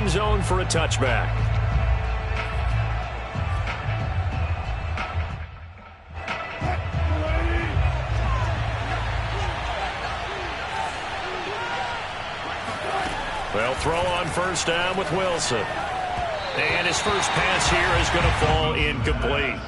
end zone for a touchback. They'll throw on first down with Wilson. And his first pass here is going to fall incomplete.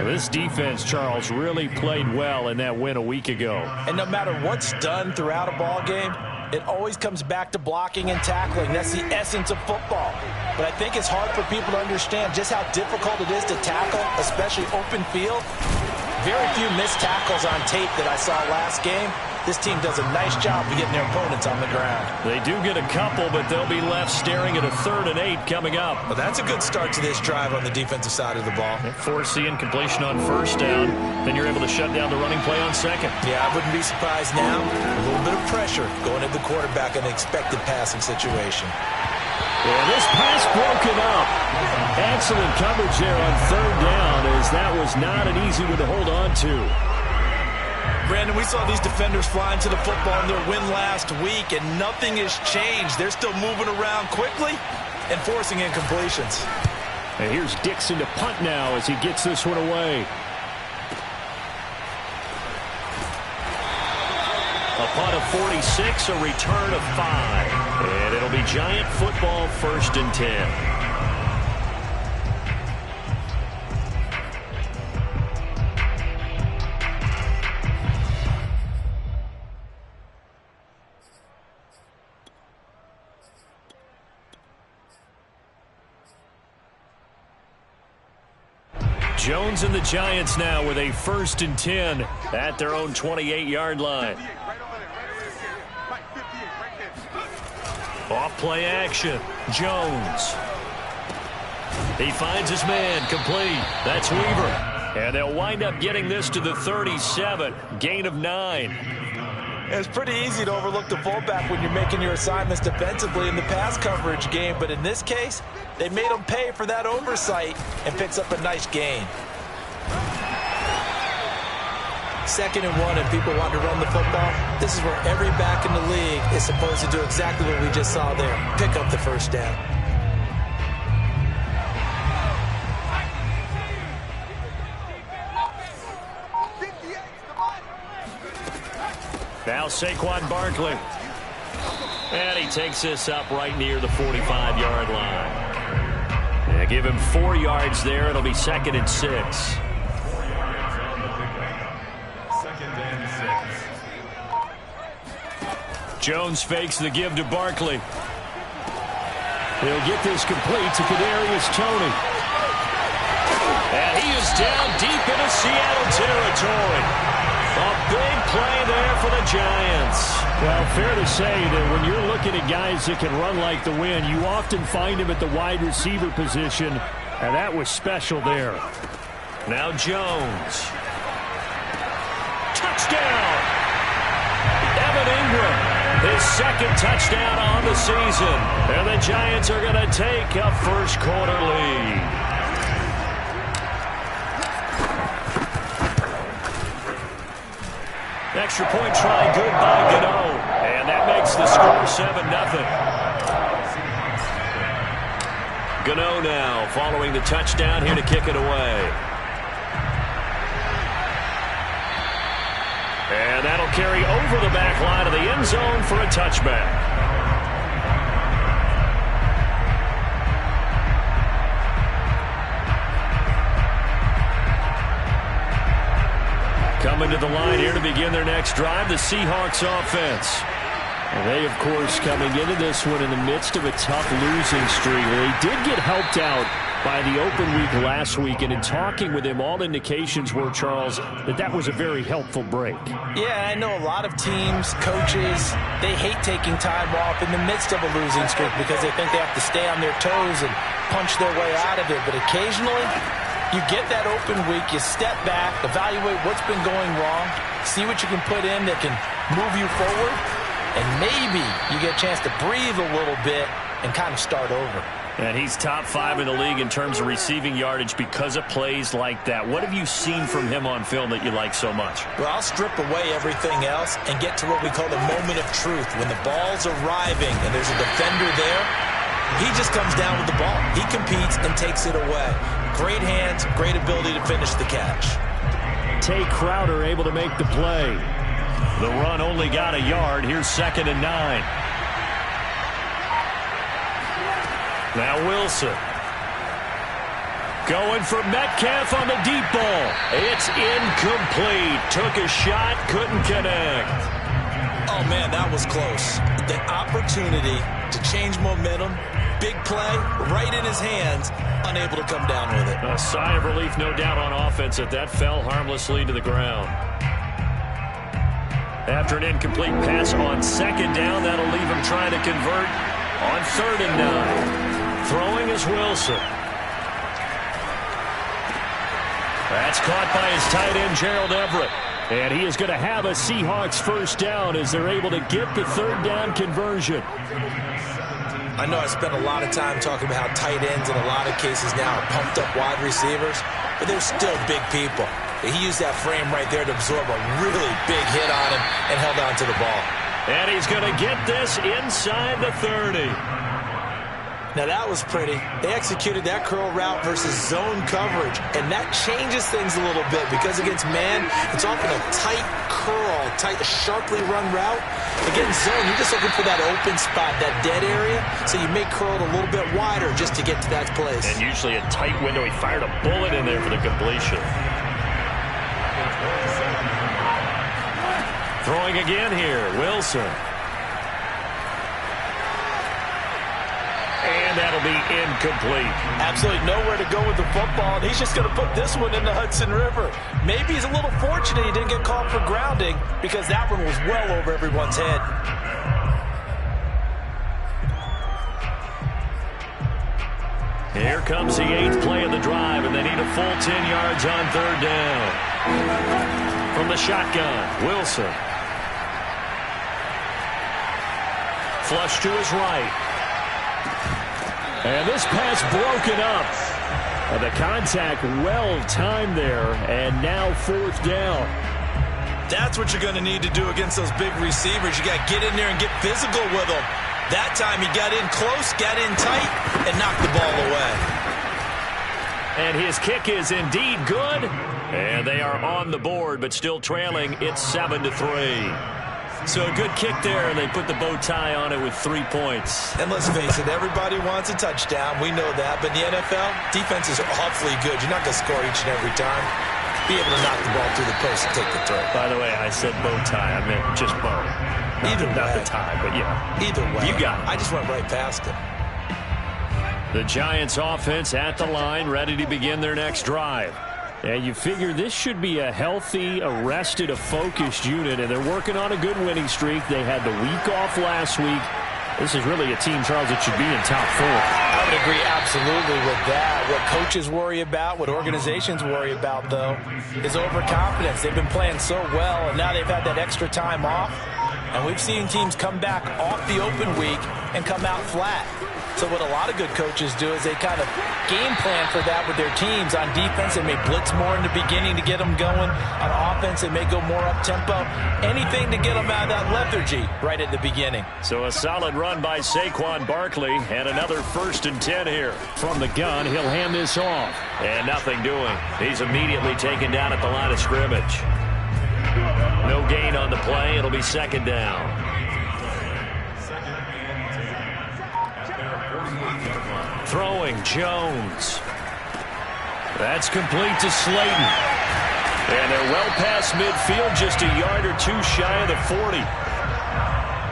This defense, Charles, really played well in that win a week ago. And no matter what's done throughout a ball game, it always comes back to blocking and tackling. That's the essence of football. But I think it's hard for people to understand just how difficult it is to tackle, especially open field. Very few missed tackles on tape that I saw last game. This team does a nice job of getting their opponents on the ground. They do get a couple, but they'll be left staring at a 3rd and 8 coming up. Well, that's a good start to this drive on the defensive side of the ball. Force the incompletion on first down. Then you're able to shut down the running play on second. Yeah, I wouldn't be surprised now. A little bit of pressure going at the quarterback in an expected passing situation. Yeah, this pass broken up. Excellent coverage there on 3rd down, as that was not an easy one to hold on to. Brandon, we saw these defenders flying to the football in their win last week, and nothing has changed. They're still moving around quickly and forcing incompletions. And here's Dixon to punt now as he gets this one away. A punt of 46, a return of 5. And it'll be Giant football, 1st and 10. Jones and the Giants now with a 1st and 10 at their own 28-yard line. Off play action. Jones. He finds his man. Complete. That's Weaver. And they'll wind up getting this to the 37. Gain of 9. It's pretty easy to overlook the fullback when you're making your assignments defensively in the pass coverage game. But in this case, they made him pay for that oversight and picks up a nice gain. 2nd and 1 and people want to run the football. This is where every back in the league is supposed to do exactly what we just saw there. Pick up the first down. Now Saquon Barkley. And he takes this up right near the 45-yard line. Yeah, give him 4 yards there. It'll be 2nd and 6. Jones fakes the give to Barkley. He'll get this complete to Kadarius Toney. And he is down deep into Seattle territory. A big play there for the Giants. Well, fair to say that when you're looking at guys that can run like the wind, you often find him at the wide receiver position, and that was special there. Now Jones. Touchdown! Evan Ingram, his 2nd touchdown on the season. And the Giants are going to take a first-quarter lead. Extra point try good by Gano. And that makes the score 7-0. Gano now following the touchdown here to kick it away. And that'll carry over the back line of the end zone for a touchback. Coming to the line here to begin their next drive, the Seahawks offense. And they, of course, coming into this one in the midst of a tough losing streak. They did get helped out by the open week last week, and in talking with him, all indications were, Charles, that was a very helpful break. Yeah, I know a lot of teams, coaches, they hate taking time off in the midst of a losing streak because they think they have to stay on their toes and punch their way out of it. But occasionally, you get that open week, you step back, evaluate what's been going wrong, see what you can put in that can move you forward, and maybe you get a chance to breathe a little bit and kind of start over. And he's top 5 in the league in terms of receiving yardage because of plays like that. What have you seen from him on film that you like so much? Well, I'll strip away everything else and get to what we call the moment of truth. When the ball's arriving and there's a defender there, He just comes down with the ball. He competes and takes it away. Great hands, great ability to finish the catch. Tay Crowder able to make the play. The run only got a yard. Here's 2nd and 9. Now Wilson. Going for Metcalf on the deep ball. It's incomplete. Took a shot, couldn't connect. Oh, man, that was close. The opportunity to change momentum, big play, right in his hands, unable to come down with it. A sigh of relief, no doubt, on offense that fell harmlessly to the ground. After an incomplete pass on 2nd down, that'll leave him trying to convert on 3rd and 9. Throwing is Wilson. That's caught by his tight end, Gerald Everett. And he is going to have a Seahawks first down as they're able to get the 3rd down conversion. I know I spent a lot of time talking about how tight ends in a lot of cases now are pumped up wide receivers, but they're still big people. He used that frame right there to absorb a really big hit on him and held on to the ball. And he's going to get this inside the 30. Now that was pretty. They executed that curl route versus zone coverage, and that changes things a little bit because against man, it's often a tight curl, sharply run route. Against zone, you're just looking for that open spot, that dead area, so you may curl it a little bit wider just to get to that place. And usually a tight window. He fired a bullet in there for the completion. Throwing again here, Wilson. And that'll be incomplete. Absolutely nowhere to go with the football, and he's just going to put this one in the Hudson River. Maybe he's a little fortunate he didn't get called for grounding because that one was well over everyone's head. Here comes the 8th play of the drive, and they need a full 10 yards on 3rd down. From the shotgun, Wilson. Flush to his right. And this pass broken up. The contact well timed there, and now 4th down. That's what you're going to need to do against those big receivers. You got to get in there and get physical with them. That time he got in close, got in tight, and knocked the ball away. And his kick is indeed good. And they are on the board, but still trailing. It's 7-3. So a good kick there, and they put the bow tie on it with 3 points. And let's face it, everybody wants a touchdown. We know that. But in the NFL, defenses are awfully good. You're not going to score each and every time. Be able to knock the ball through the post and take the throw. By the way, I said bow tie. I meant just bow. Not the tie, but yeah. Either way. You got it. I just went right past him. The Giants offense at the line, ready to begin their next drive. And you figure this should be a healthy, a focused unit, and they're working on a good winning streak. They had the week off last week. This is really a team, Charles, that should be in top 4. I would agree absolutely with that. What coaches worry about, what organizations worry about, though, is overconfidence. They've been playing so well, and now they've had that extra time off. And we've seen teams come back off the open week and come out flat. So what a lot of good coaches do is they kind of game plan for that with their teams. On defense, they may blitz more in the beginning to get them going. On offense, they may go more up-tempo. Anything to get them out of that lethargy right at the beginning. So a solid run by Saquon Barkley, and another 1st and 10 here. From the gun, he'll hand this off. And nothing doing. He's immediately taken down at the line of scrimmage. No gain on the play. It'll be 2nd down. Throwing, Jones. That's complete to Slayton. And they're well past midfield, just a yard or 2 shy of the 40.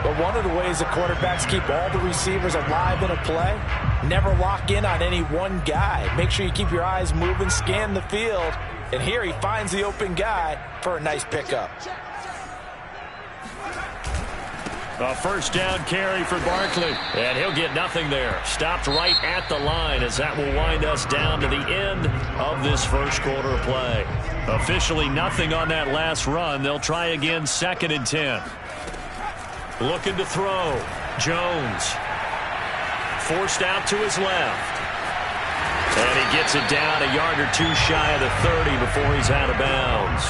But one of the ways the quarterbacks keep all the receivers alive in a play, never lock in on any one guy. Make sure you keep your eyes moving, scan the field. And here he finds the open guy for a nice pickup. A 1st down carry for Barkley. And he'll get nothing there. Stopped right at the line as that will wind us down to the end of this first quarter of play. Officially nothing on that last run. They'll try again 2nd and 10. Looking to throw. Jones. Forced out to his left. And he gets it down a yard or 2 shy of the 30 before he's out of bounds.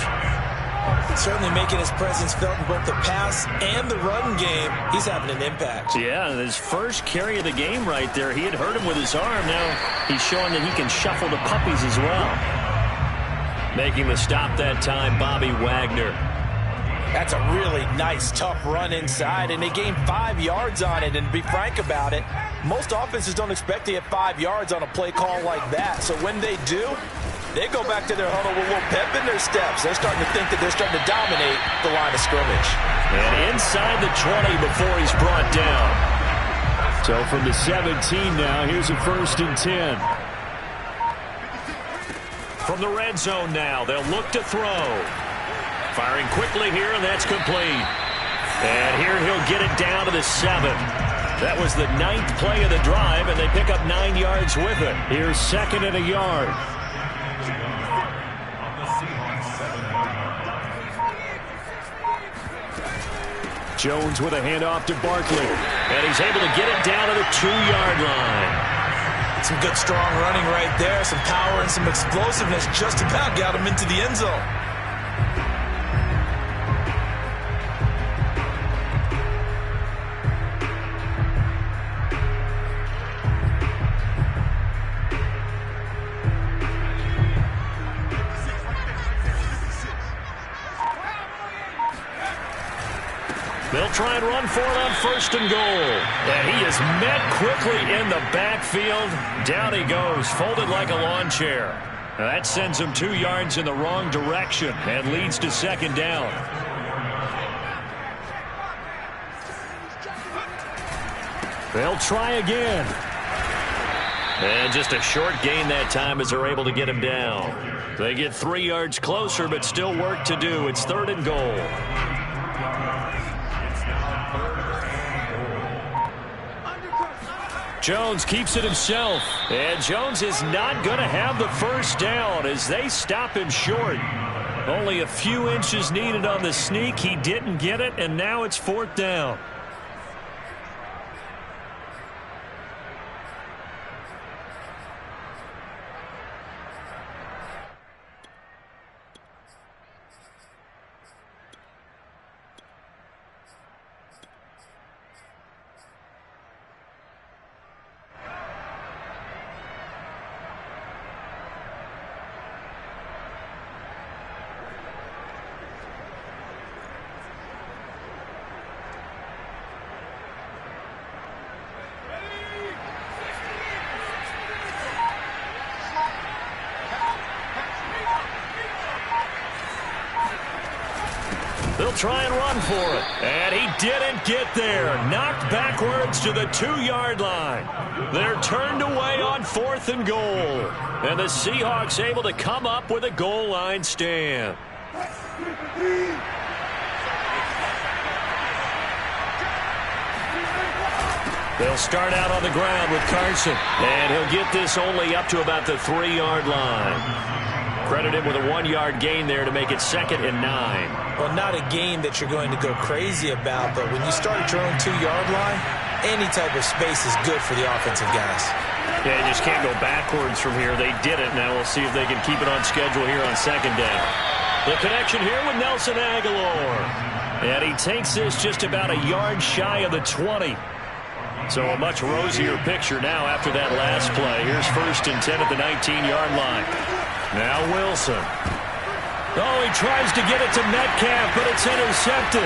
Certainly making his presence felt in both the pass and the run game. He's having an impact. Yeah, his first carry of the game right there. He had hurt him with his arm. Now he's showing that he can shuffle the puppies as well. Making the stop that time, Bobby Wagner. That's a really nice, tough run inside, and they gained 5 yards on it. And to be frank about it, most offenses don't expect to get 5 yards on a play call like that. So when they do, they go back to their huddle with a little pep in their steps. They're starting to think that they're starting to dominate the line of scrimmage. And inside the 20 before he's brought down. So from the 17 now, here's a 1st and 10. From the red zone now, they'll look to throw. Firing quickly here, and that's complete. And here he'll get it down to the 7. That was the 9th play of the drive, and they pick up 9 yards with it. Here's 2nd and a yard. Jones with a handoff to Barkley. And he's able to get it down to the 2-yard line. Some good, strong running right there. Some power and some explosiveness just about got him into the end zone. They'll try and run for it on 1st and goal. And he is met quickly in the backfield. Down he goes, folded like a lawn chair. Now that sends him 2 yards in the wrong direction and leads to 2nd down. They'll try again. And just a short gain that time as they're able to get him down. They get 3 yards closer, but still work to do. It's 3rd and goal. Jones keeps it himself. And Jones is not going to have the 1st down as they stop him short. Only a few inches needed on the sneak. He didn't get it, and now it's 4th down. They'll try and run for it. And he didn't get there. Knocked backwards to the 2-yard line. They're turned away on 4th and goal. And the Seahawks able to come up with a goal line stand. They'll start out on the ground with Carson. And he'll get this only up to about the 3-yard line. Credit him with a 1-yard gain there to make it 2nd and 9. Well, not a gain that you're going to go crazy about, but when you start at your own 2-yard line, any type of space is good for the offensive guys. Yeah, you just can't go backwards from here. They did it. Now we'll see if they can keep it on schedule here on 2nd down. The connection here with Nelson Aguilar. And he takes this just about a yard shy of the 20. So a much rosier picture now after that last play. Here's 1st and 10 at the 19-yard line. Now Wilson. Oh, he tries to get it to Metcalf, but it's intercepted.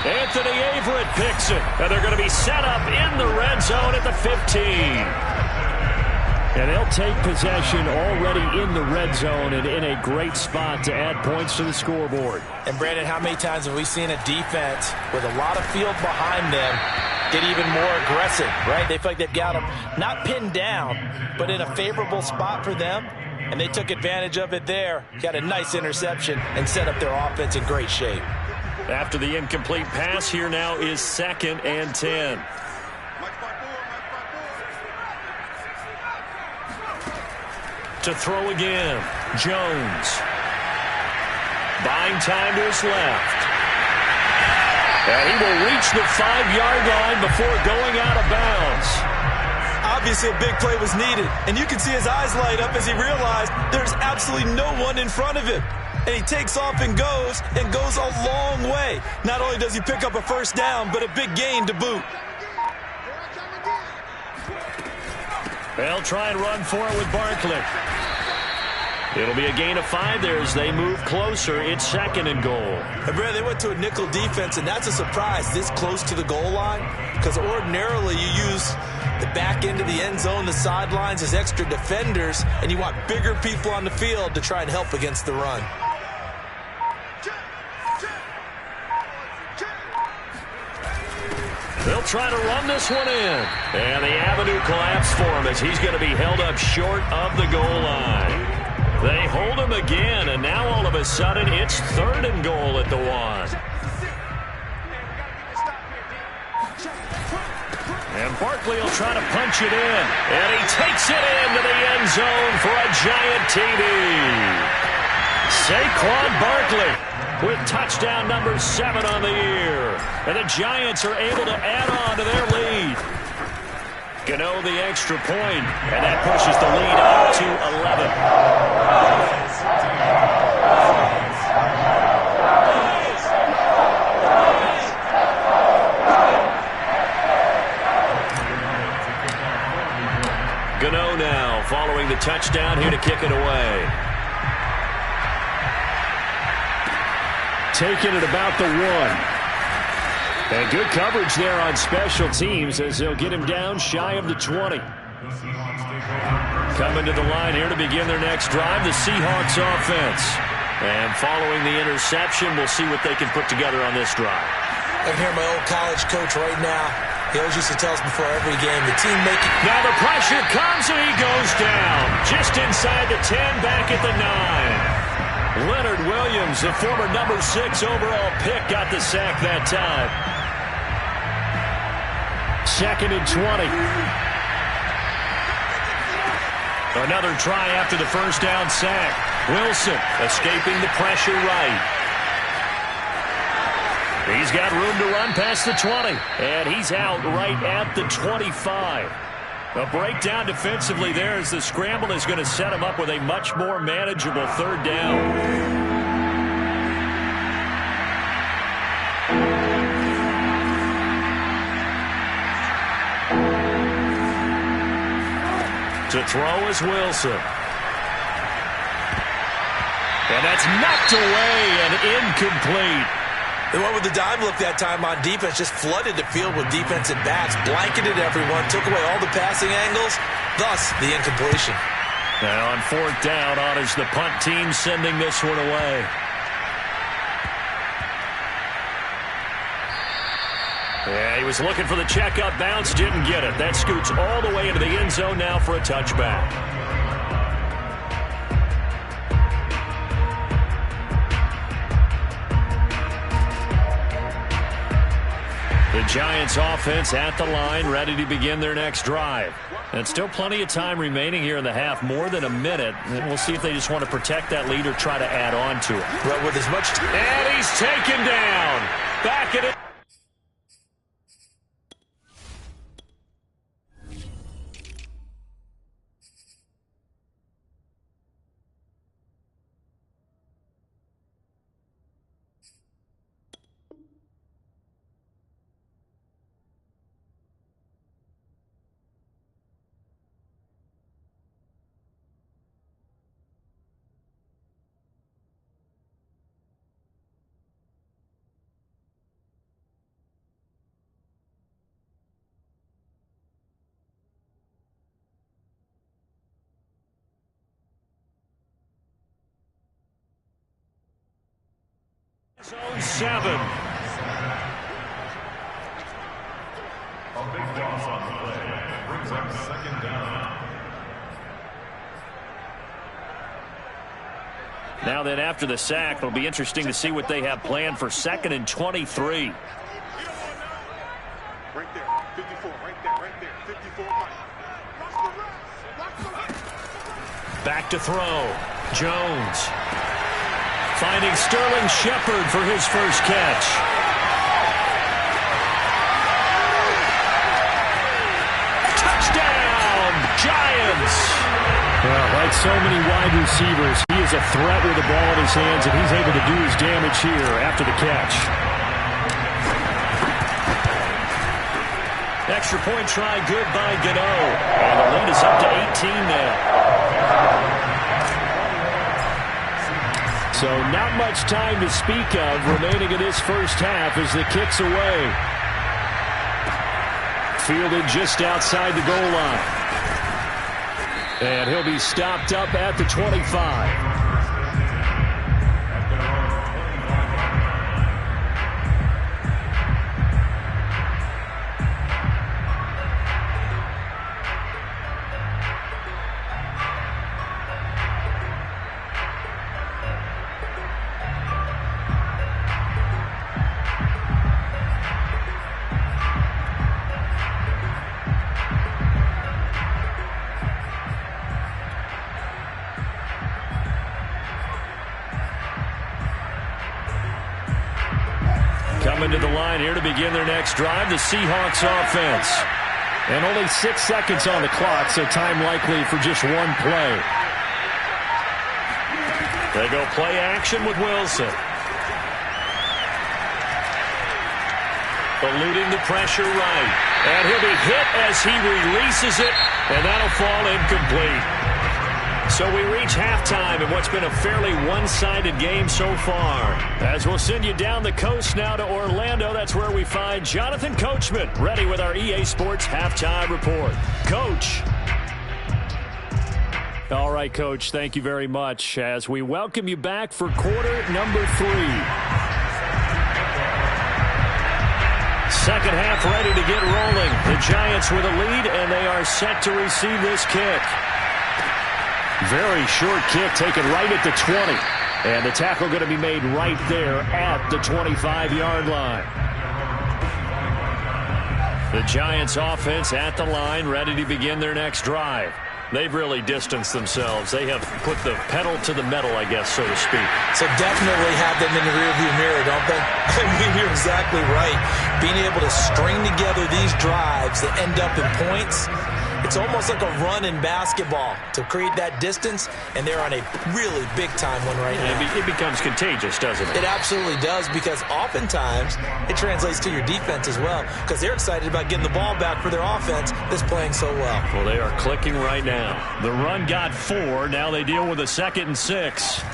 Anthony Averett picks it. And they're going to be set up in the red zone at the 15. And they'll take possession already in the red zone and in a great spot to add points to the scoreboard. And, Brandon, how many times have we seen a defense with a lot of field behind them get even more aggressive, right? They feel like they've got them not pinned down, but in a favorable spot for them. And they took advantage of it there. Got a nice interception and set up their offense in great shape. After the incomplete pass, here now is 2nd and 10. To throw again, Jones. Buying time to his left. And he will reach the 5-yard line before going out of bounds. Obviously, a big play was needed, and you can see his eyes light up as he realized there's absolutely no one in front of him. and he takes off and goes a long way. Not only does he pick up a first down, but a big gain to boot. They'll try and run for it with Barkley. It'll be a gain of 5 there as they move closer. It's 2nd and goal. And Brad, they went to a nickel defense, and that's a surprise this close to the goal line, because ordinarily you use the back end of the end zone, the sidelines as extra defenders, and you want bigger people on the field to try and help against the run. They'll try to run this one in. And the avenue collapsed for him as he's going to be held up short of the goal line. They hold him again, and now all of a sudden it's 3rd and goal at the 1. And Barkley will try to punch it in. And he takes it into the end zone for a giant TD. Saquon Barkley with touchdown number 7 on the year. And the Giants are able to add on to their lead. Gano the extra point, and that pushes the lead up to 11. Gano now following the touchdown here to kick it away. Taking it about the 1. And good coverage there on special teams as they'll get him down shy of the 20. Coming to the line here to begin their next drive, the Seahawks offense. And following the interception, we'll see what they can put together on this drive. I can hear my old college coach right now. He always used to tell us before every game, the team making... Now the pressure comes and he goes down. Just inside the 10, back at the 9. Leonard Williams, the former number 6 overall pick, got the sack that time. 2nd and 20. Another try after the first down sack. Wilson escaping the pressure right. He's got room to run past the 20. And he's out right at the 25. A breakdown defensively there as the scramble is going to set him up with a much more manageable 3rd down. To throw is Wilson. And that's knocked away and incomplete. They went with the dime look that time on defense, just flooded the field with defensive backs, blanketed everyone, took away all the passing angles, thus the incompletion. Now on 4th down, on is the punt team sending this one away. Yeah, he was looking for the checkup bounce, didn't get it. That scoots all the way into the end zone now for a touchback. The Giants offense at the line, ready to begin their next drive. And still plenty of time remaining here in the half, more than a minute. And we'll see if they just want to protect that lead or try to add on to it. But with as much... And he's taken down. Back at it. Zone 7. A big loss on the play brings up 2nd down. Now then, after the sack, it'll be interesting to see what they have planned for 2nd and 23. Right there, 54, right there, 54. Back to throw. Jones. Finding Sterling Shepard for his first catch. Touchdown, Giants! Well, like so many wide receivers, he is a threat with the ball in his hands, and he's able to do his damage here after the catch. Extra point try good by Gano. And the lead is up to 18 now. So not much time to speak of remaining in this first half as the kick's away. Fielded just outside the goal line. And he'll be stopped up at the 25. Coming to the line here to begin their next drive, the Seahawks offense. And only 6 seconds on the clock, so time likely for just one play. They go play action with Wilson. Eluding the pressure right. And he'll be hit as he releases it, and that'll fall incomplete. So we reach halftime in what's been a fairly one-sided game so far. As we'll send you down the coast now to Orlando, that's where we find Jonathan Coachman, ready with our EA Sports Halftime Report. Coach. All right, Coach, thank you very much as we welcome you back for quarter number 3. Second half ready to get rolling. The Giants with a lead, and they are set to receive this kick. Very short kick taken right at the 20. And the tackle going to be made right there at the 25-yard line. The Giants offense at the line, ready to begin their next drive. They've really distanced themselves. They have put the pedal to the metal, I guess, so to speak. So definitely have them in the rearview mirror, don't they? I mean, you're exactly right. Being able to string together these drives that end up in points, it's almost like a run in basketball to create that distance, and they're on a really big-time one right now. It becomes contagious, doesn't it? It absolutely does, because oftentimes it translates to your defense as well, because they're excited about getting the ball back for their offense that's playing so well. Well, they are clicking right now. The run got 4. Now they deal with a 2nd and 6.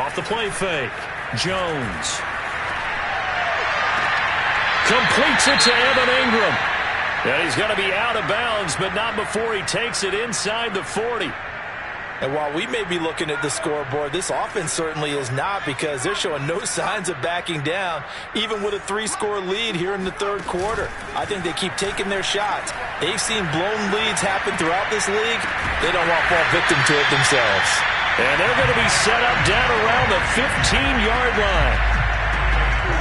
Off the play fake. Jones. Completes it to Evan Ingram. And he's going to be out of bounds, but not before he takes it inside the 40. And while we may be looking at the scoreboard, this offense certainly is not, because they're showing no signs of backing down, even with a 3-score lead here in the third quarter. I think they keep taking their shots. They've seen blown leads happen throughout this league. They don't want to fall victim to it themselves. And they're going to be set up down around the 15-yard line.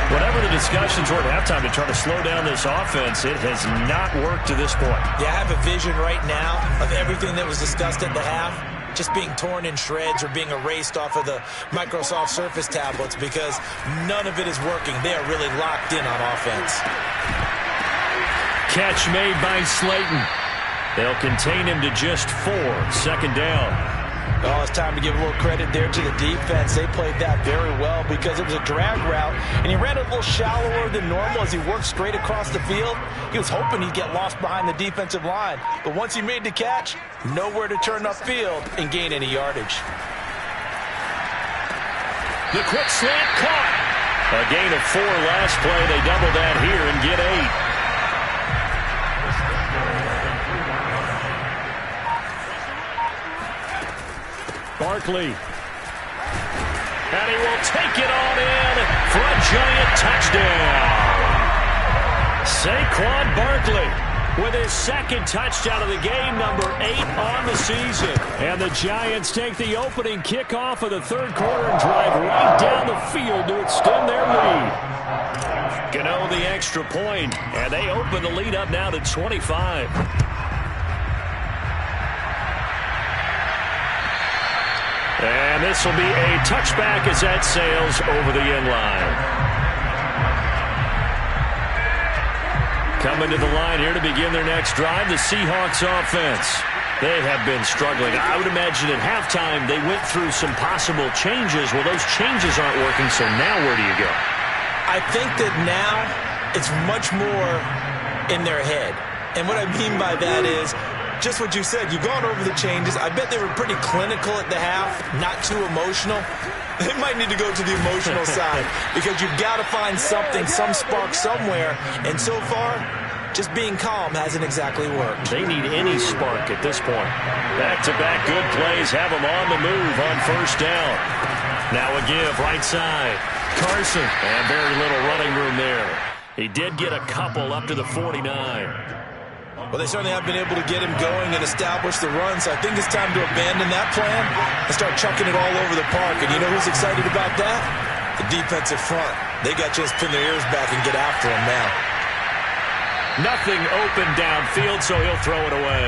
Whatever the discussions were at halftime to try to slow down this offense, it has not worked to this point. Yeah, I have a vision right now of everything that was discussed at the half just being torn in shreds or being erased off of the Microsoft Surface tablets, because none of it is working. They are really locked in on offense. Catch made by Slayton. They'll contain him to just 4. Second down. Oh, it's time to give a little credit there to the defense. They played that very well, because it was a drag route, and he ran a little shallower than normal as he worked straight across the field. He was hoping he'd get lost behind the defensive line, but once he made the catch, nowhere to turn upfield and gain any yardage. The quick slant caught. A gain of 4 last play. They double that here and get 8. Barkley. And he will take it on in for a giant touchdown. Saquon Barkley with his 2nd touchdown of the game, number 8 on the season. And the Giants take the opening kickoff of the third quarter and drive right down the field to extend their lead. Gano the extra point, and they open the lead up now to 25. And this will be a touchback as that sails over the end line. Coming to the line here to begin their next drive, the Seahawks offense. They have been struggling. I would imagine at halftime they went through some possible changes. Well, those changes aren't working, so now where do you go? I think that now it's much more in their head. And what I mean by that is just what you said. You've gone over the changes. I bet they were pretty clinical at the half, not too emotional. They might need to go to the emotional side because you've got to find something, some spark somewhere. And so far, just being calm hasn't exactly worked. They need any spark at this point. Back-to-back good plays have them on the move on first down. Now a give right side. Carson, and very little running room there. He did get a couple up to the 49. Well, they certainly have been able to get him going and establish the run, so I think it's time to abandon that plan and start chucking it all over the park. And you know who's excited about that? The defensive front. They got just pin their ears back and get after him now. Nothing open downfield, so he'll throw it away.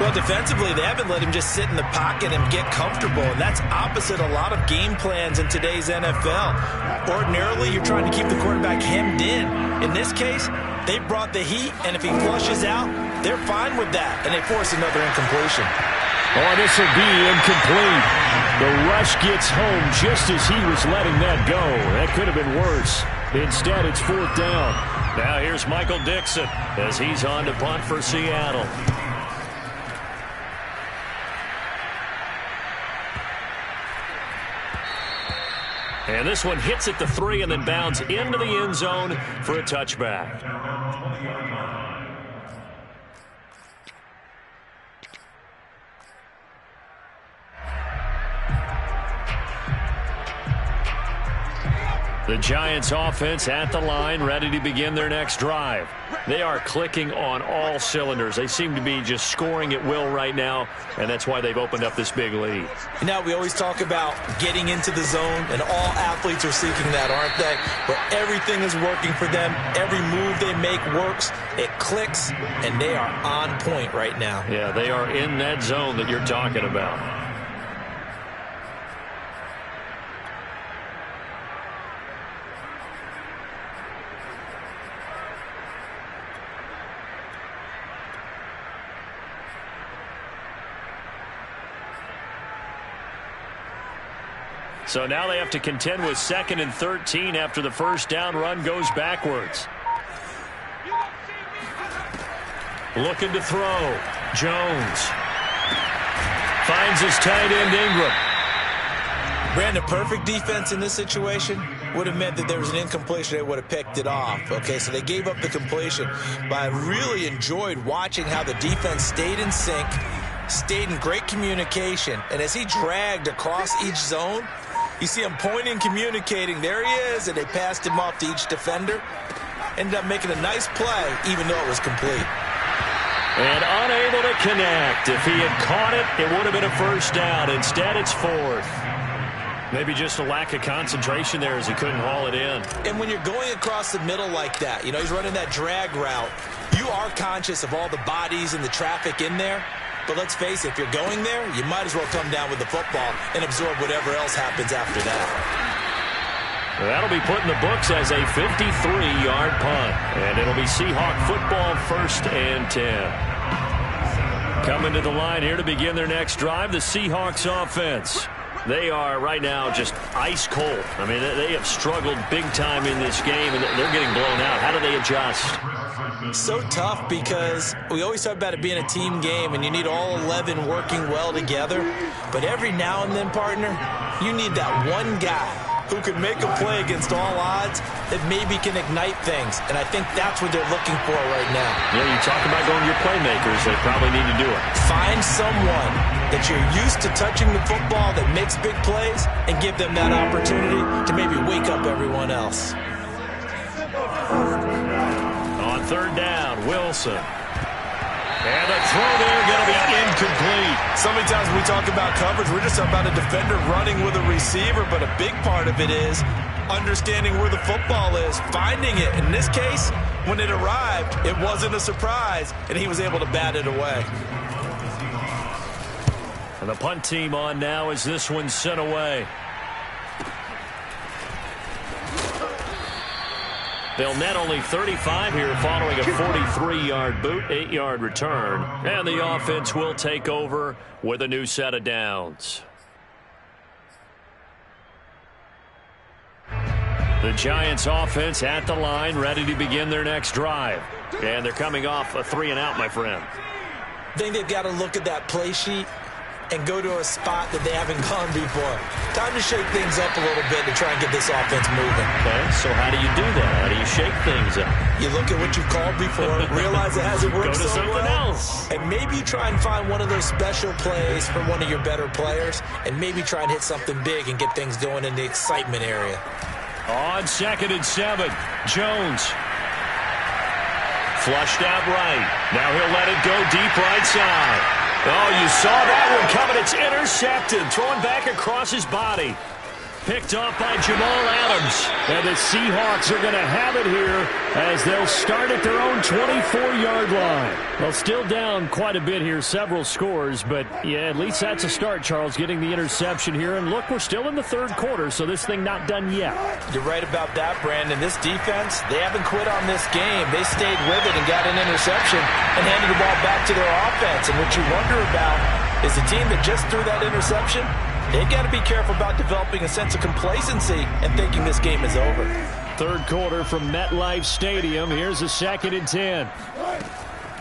Well, defensively, they haven't let him just sit in the pocket and get comfortable, and that's opposite a lot of game plans in today's NFL. Ordinarily, you're trying to keep the quarterback hemmed in. In this case, they brought the heat, and if he flushes out, they're fine with that, and they force another incompletion. Oh, this will be incomplete. The rush gets home just as he was letting that go. That could have been worse. Instead, it's fourth down. Now here's Michael Dixon as he's on to punt for Seattle. And this one hits at the 3 and then bounds into the end zone for a touchback. The Giants offense at the line, ready to begin their next drive. They are clicking on all cylinders. They seem to be just scoring at will right now, and that's why they've opened up this big lead. Now, we always talk about getting into the zone, and all athletes are seeking that, aren't they? Where everything is working for them. Every move they make works. It clicks, and they are on point right now. Yeah, they are in that zone that you're talking about. So now they have to contend with 2nd and 13 after the first down run goes backwards. Looking to throw. Jones. Finds his tight end Ingram. Brandon, perfect defense in this situation would have meant that there was an incompletion. They would have picked it off. Okay, so they gave up the completion. But I really enjoyed watching how the defense stayed in sync, stayed in great communication. And as he dragged across each zone, you see him pointing, communicating. There he is, and they passed him off to each defender. Ended up making a nice play, even though it was complete. And unable to connect. If he had caught it, it would have been a first down. Instead, it's fourth. Maybe just a lack of concentration there as he couldn't haul it in. And when you're going across the middle like that, you know, he's running that drag route, you are conscious of all the bodies and the traffic in there. But let's face it, if you're going there, you might as well come down with the football and absorb whatever else happens after that. Well, that'll be put in the books as a 53-yard punt. And it'll be Seahawk football, 1st and 10. Coming to the line here to begin their next drive, the Seahawks offense. They are right now just ice cold. I mean, they have struggled big time in this game, and they're getting blown out. How do they adjust? So tough because we always talk about it being a team game, and you need all 11 working well together. But every now and then, partner, you need that one guy who could make a play against all odds that maybe can ignite things. And I think that's what they're looking for right now. Yeah, you talk about going to your playmakers. They probably need to do it. Find someone that you're used to touching the football that makes big plays and give them that opportunity to maybe wake up everyone else. On 3rd down, Wilson. And the throw there going to be incomplete. So many times when we talk about coverage, we're just talking about a defender running with a receiver, but a big part of it is understanding where the football is, finding it. In this case, when it arrived, it wasn't a surprise, and he was able to bat it away. And the punt team on now as this one's sent away. They'll net only 35 here following a 43-yard boot, 8-yard return. And the offense will take over with a new set of downs. The Giants offense at the line, ready to begin their next drive. And they're coming off a 3-and-out, my friend. I think they've got to look at that play sheet and go to a spot that they haven't gone before. Time to shake things up a little bit to try and get this offense moving. Okay, so how do you do that? How do you shake things up? You look at what you've called before, realize it hasn't worked so well, else. and maybe try and find one of those special plays from one of your better players, and maybe try and hit something big and get things going in the excitement area. On 2nd and 7, Jones. Flushed out right. Now he'll let it go deep right side. Oh, you saw that one coming. It's intercepted. Thrown back across his body. Picked off by Jamal Adams. And the Seahawks are going to have it here as they'll start at their own 24-yard line. Well, still down quite a bit here, several scores. But, yeah, at least that's a start, Charles, getting the interception here. And, look, we're still in the third quarter, so this thing not done yet. You're right about that, Brandon. This defense, they haven't quit on this game. They stayed with it and got an interception and handed the ball back to their offense. And what you wonder about is the team that just threw that interception, they've got to be careful about developing a sense of complacency and thinking this game is over. Third quarter from MetLife Stadium. Here's a 2nd and 10.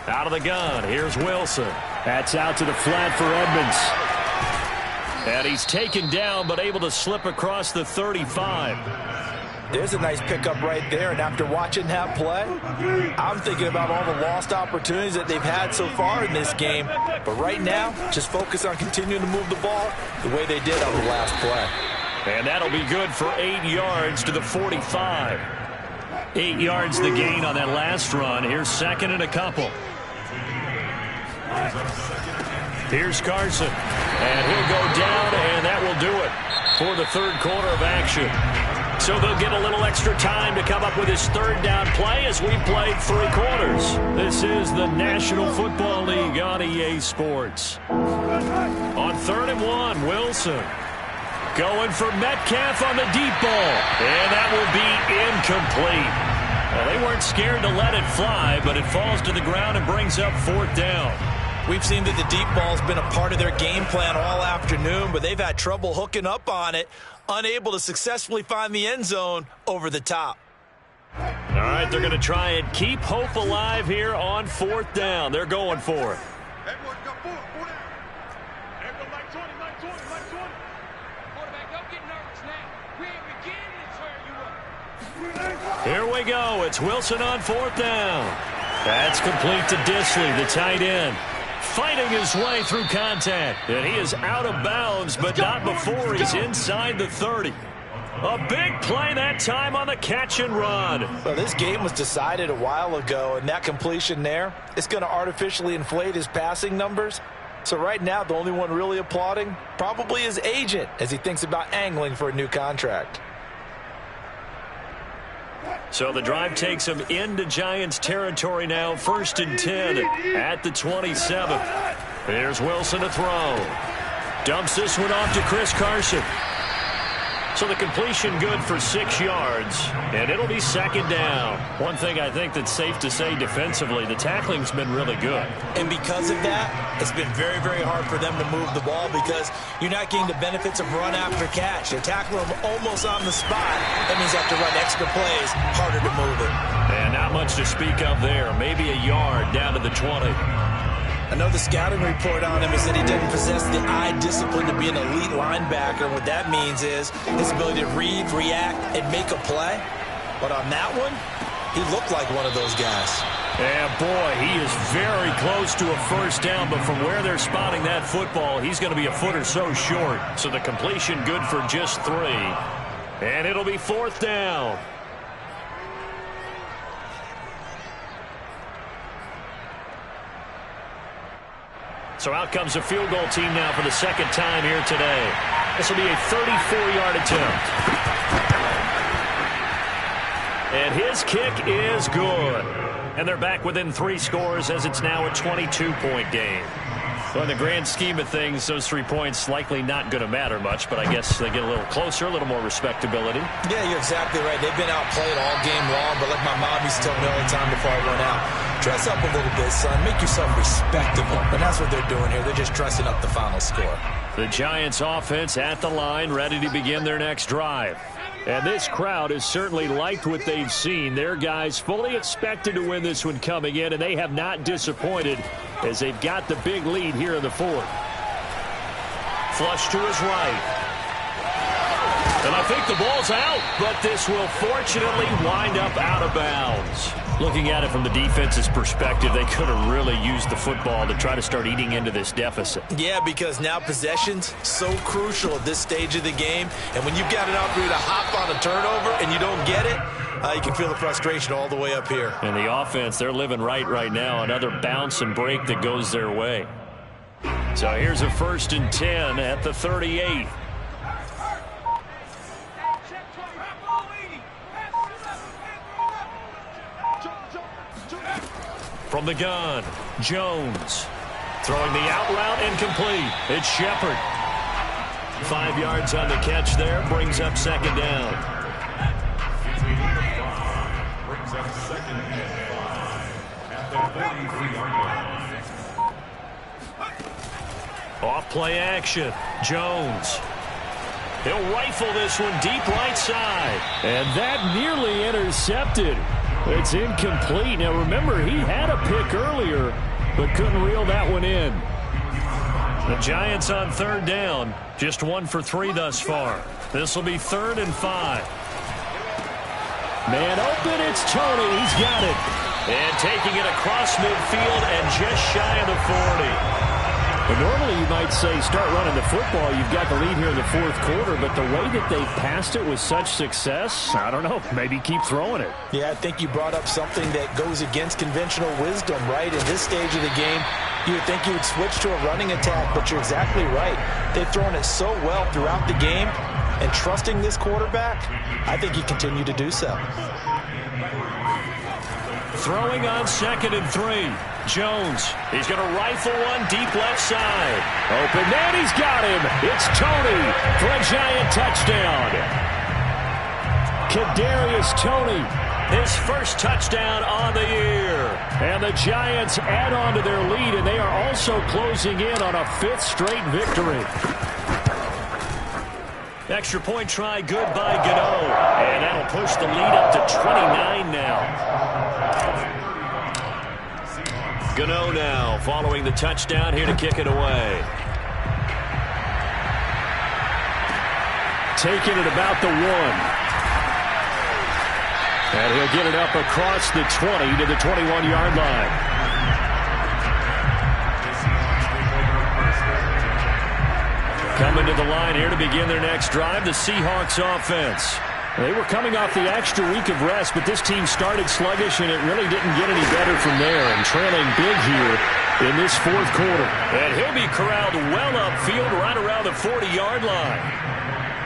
Out of the gun. Here's Wilson. That's out to the flat for Edmonds. And he's taken down but able to slip across the 35. There's a nice pickup right there, and after watching that play, I'm thinking about all the lost opportunities that they've had so far in this game. But right now, just focus on continuing to move the ball the way they did on the last play. And that'll be good for 8 yards to the 45. 8 yards the gain on that last run. Here's 2nd and a couple. Here's Carson. And he'll go down, and that will do it for the third quarter of action. So they'll get a little extra time to come up with his third down play as we played 3 quarters. This is the National Football League on EA Sports. On 3rd and 1, Wilson. Going for Metcalf on the deep ball. And that will be incomplete. Well, they weren't scared to let it fly, but it falls to the ground and brings up 4th down. We've seen that the deep ball's been a part of their game plan all afternoon, but they've had trouble hooking up on it, unable to successfully find the end zone over the top. All right, they're going to try and keep hope alive here on 4th down. They're going for it. Here we go. It's Wilson on 4th down. That's complete to Disley, the tight end. Fighting his way through contact. And he is out of bounds, but not before he's inside the 30. A big play that time on the catch and run. Well, this game was decided a while ago, and that completion there is going to artificially inflate his passing numbers. So right now, the only one really applauding probably his agent as he thinks about angling for a new contract. So the drive takes him into Giants territory now. 1st and 10 at the 27. There's Wilson to throw. Dumps this one off to Chris Carson. So the completion good for 6 yards, and it'll be 2nd down. One thing I think that's safe to say defensively, the tackling's been really good. And because of that, it's been very, very hard for them to move the ball because you're not getting the benefits of run after catch. They're tackling them almost on the spot. That means they have to run extra plays, harder to move it. And not much to speak of there. Maybe a yard down to the 20. I know the scouting report on him is that he doesn't possess the eye discipline to be an elite linebacker. And what that means is his ability to read, react, and make a play. But on that one, he looked like one of those guys. And boy, he is very close to a 1st down, but from where they're spotting that football, he's going to be a foot or so short. So the completion good for just 3. And it'll be 4th down. So out comes a field goal team now for the 2nd time here today. This will be a 34-yard attempt. And his kick is good. And they're back within 3 scores as it's now a 22-point game. Well, in the grand scheme of things, those 3 points likely not going to matter much, but I guess they get a little closer, a little more respectability. Yeah, you're exactly right. They've been outplayed all game long, but like my mom used to tell me all the time before I went out, dress up a little bit, son. Make yourself respectable. And that's what they're doing here. They're just dressing up the final score. The Giants offense at the line, ready to begin their next drive. And this crowd has certainly liked what they've seen. Their guys fully expected to win this one coming in, and they have not disappointed as they've got the big lead here in the fourth. Flush to his right. And I think the ball's out, but this will fortunately wind up out of bounds. Looking at it from the defense's perspective, they could have really used the football to try to start eating into this deficit. Yeah, because now possession's so crucial at this stage of the game. And when you've got an opportunity to hop on a turnover and you don't get it, you can feel the frustration all the way up here. And the offense, they're living right now. Another bounce and break that goes their way. So here's a 1st and 10 at the 38. From the gun, Jones. Throwing the out route incomplete. It's Shepard. 5 yards on the catch there. Brings up 2nd down. Brings up 2nd and 5 at the 33-yard line. Off play action. Jones. He'll rifle this one deep right side. And that nearly intercepted. It's incomplete. Now, remember, he had a pick earlier, but couldn't reel that one in. The Giants on 3rd down. Just 1 for 3 thus far. This will be 3rd and 5. Man open, it's Tony. He's got it. And taking it across midfield and just shy of the 40. But normally you might say start running the football. You've got the lead here in the 4th quarter, but the way that they passed it with such success, I don't know, maybe keep throwing it. Yeah, I think you brought up something that goes against conventional wisdom, right? In this stage of the game, you would think you would switch to a running attack, but you're exactly right. They've thrown it so well throughout the game, and trusting this quarterback, I think you continue to do so. Throwing on 2nd and 3. Jones, he's going to rifle one deep left side. Open, and he's got him. It's Tony for a Giant touchdown. Kadarius Toney, his first touchdown on the year. And the Giants add on to their lead, and they are also closing in on a 5th straight victory. Extra point try good by Gano. And that'll push the lead up to 29 now. Gano now following the touchdown here to kick it away. Taking it about the 1. And he'll get it up across the 20 to the 21-yard line. Coming to the line here to begin their next drive, the Seahawks offense. They were coming off the extra week of rest, but this team started sluggish, and it really didn't get any better from there, and trailing big here in this 4th quarter. And he'll be corralled well upfield right around the 40-yard line.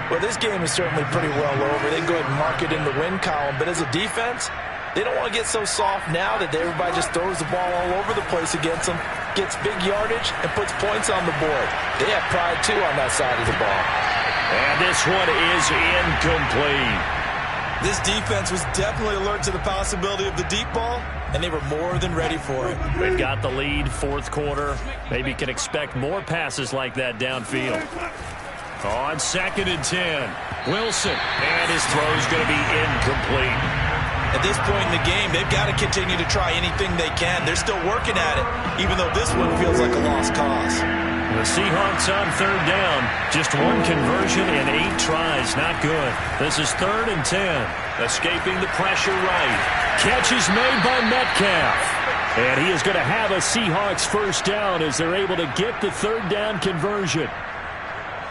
Well, this game is certainly pretty well over. They can go ahead and mark it in the win column, but as a defense, they don't want to get so soft now that everybody just throws the ball all over the place against them, gets big yardage, and puts points on the board. They have pride, too, on that side of the ball. And this one is incomplete. This defense was definitely alert to the possibility of the deep ball, and they were more than ready for it. They've got the lead, 4th quarter. Maybe can expect more passes like that downfield. On 2nd and 10, Wilson, and his throw's going to be incomplete. At this point in the game, they've got to continue to try anything they can. They're still working at it, even though this one feels like a lost cause. The Seahawks on 3rd down. Just 1 conversion and 8 tries. Not good. This is 3rd and 10. Escaping the pressure right. Catch is made by Metcalf. And he is going to have a Seahawks 1st down as they're able to get the 3rd down conversion.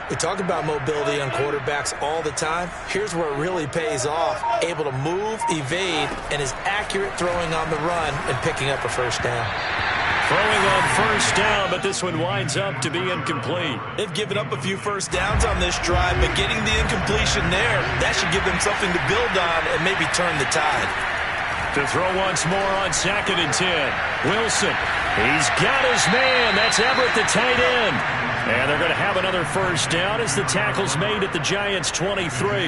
We talk about mobility on quarterbacks all the time. Here's where it really pays off. Able to move, evade, and is accurate throwing on the run and picking up a 1st down. Throwing on 1st down, but this one winds up to be incomplete. They've given up a few 1st downs on this drive, but getting the incompletion there, that should give them something to build on and maybe turn the tide. To throw once more on 2nd and 10. Wilson, he's got his man. That's Everett, the tight end. And they're going to have another first down as the tackle's made at the Giants' 23.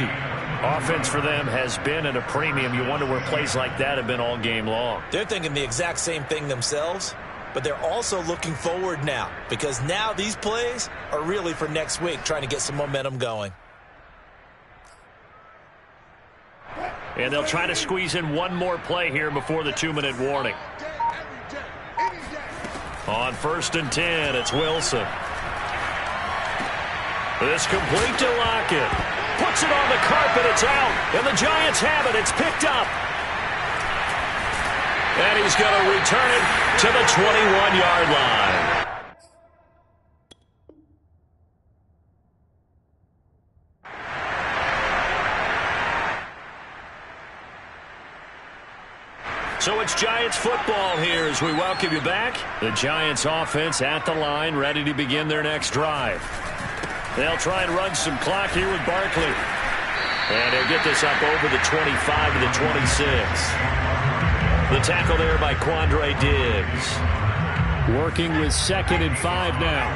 Offense for them has been at a premium. You wonder where plays like that have been all game long. They're thinking the exact same thing themselves, but they're also looking forward now because now these plays are really for next week, trying to get some momentum going. And they'll try to squeeze in one more play here before the 2-minute warning. On 1st and 10, it's Wilson. This complete to Lockett. Puts it on the carpet, it's out. And the Giants have it, it's picked up. And he's going to return it to the 21-yard line. So it's Giants football here as we welcome you back. The Giants offense at the line, ready to begin their next drive. They'll try and run some clock here with Barkley. And they'll get this up over the 25 to the 26. The tackle there by Quandre Diggs. Working with 2nd and 5 now.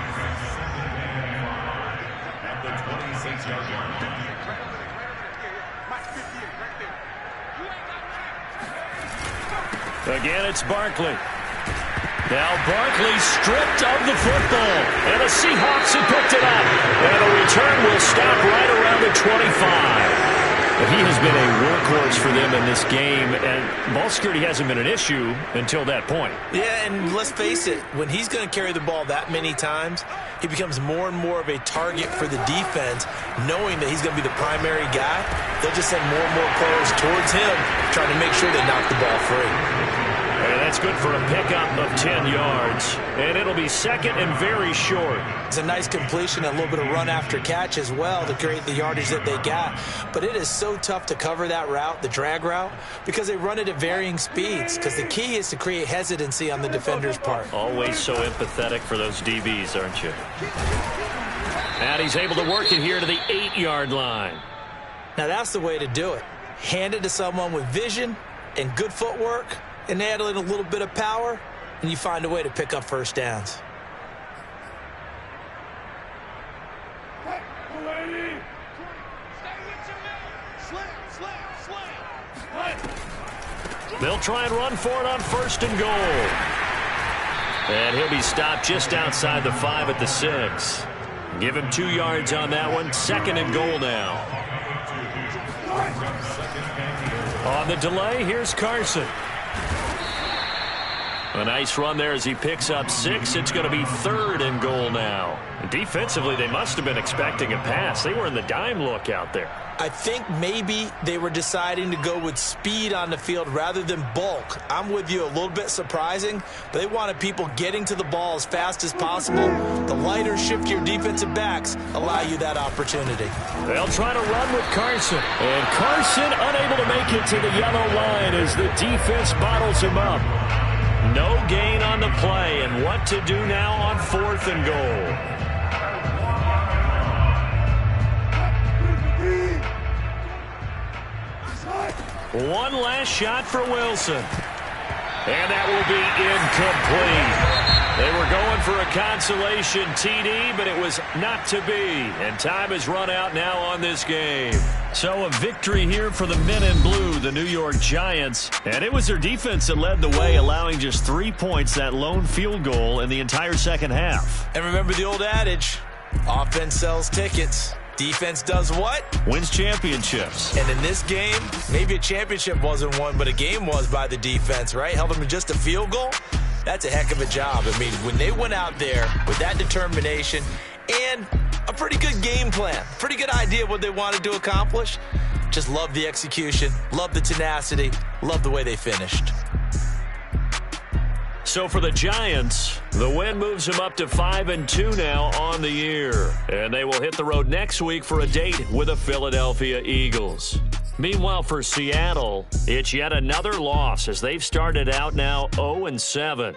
At the 26-yard line. Again, it's Barkley. Now Barkley stripped of the football. And the Seahawks have picked it up. And the return will stop right around the 25. He has been a workhorse for them in this game, and ball security hasn't been an issue until that point. Yeah, and let's face it, when he's going to carry the ball that many times, he becomes more and more of a target for the defense, knowing that he's going to be the primary guy. They'll just send more and more players towards him, trying to make sure they knock the ball free. And that's good for a pickup of 10 yards. And it'll be 2nd and very short. It's a nice completion and a little bit of run after catch as well to create the yardage that they got. But it is so tough to cover that route, the drag route, because they run it at varying speeds. Because the key is to create hesitancy on the defender's part. Always so empathetic for those DBs, aren't you? And he's able to work it here to the 8-yard line. Now that's the way to do it. Hand it to someone with vision and good footwork, and add in a little bit of power, and you find a way to pick up first downs. They'll try and run for it on 1st and goal. And he'll be stopped just outside the 5 at the 6. Give him 2 yards on that one. 2nd and goal now. On the delay, here's Carson. A nice run there as he picks up 6. It's going to be 3rd and goal now. Defensively, they must have been expecting a pass. They were in the dime look out there. I think maybe they were deciding to go with speed on the field rather than bulk. I'm with you, a little bit surprising, but they wanted people getting to the ball as fast as possible. The lighter, shiftier defensive backs allow you that opportunity. They'll try to run with Carson. And Carson unable to make it to the yellow line as the defense bottles him up. No gain on the play, and what to do now on 4th and goal. One last shot for Wilson. And that will be incomplete. They were going for a consolation TD, but it was not to be. And time has run out now on this game. So a victory here for the men in blue, the New York Giants. And it was their defense that led the way, allowing just 3 points, that lone field goal in the entire second half. And remember the old adage, offense sells tickets. Defense does what? Wins championships. And in this game, maybe a championship wasn't won, but a game was by the defense, right? Held them to just a field goal. That's a heck of a job. I mean, when they went out there with that determination and a pretty good game plan, pretty good idea of what they wanted to accomplish, just love the execution, love the tenacity, love the way they finished. So for the Giants, the win moves them up to 5-2 now on the year. And they will hit the road next week for a date with the Philadelphia Eagles. Meanwhile, for Seattle, it's yet another loss as they've started out now 0-7.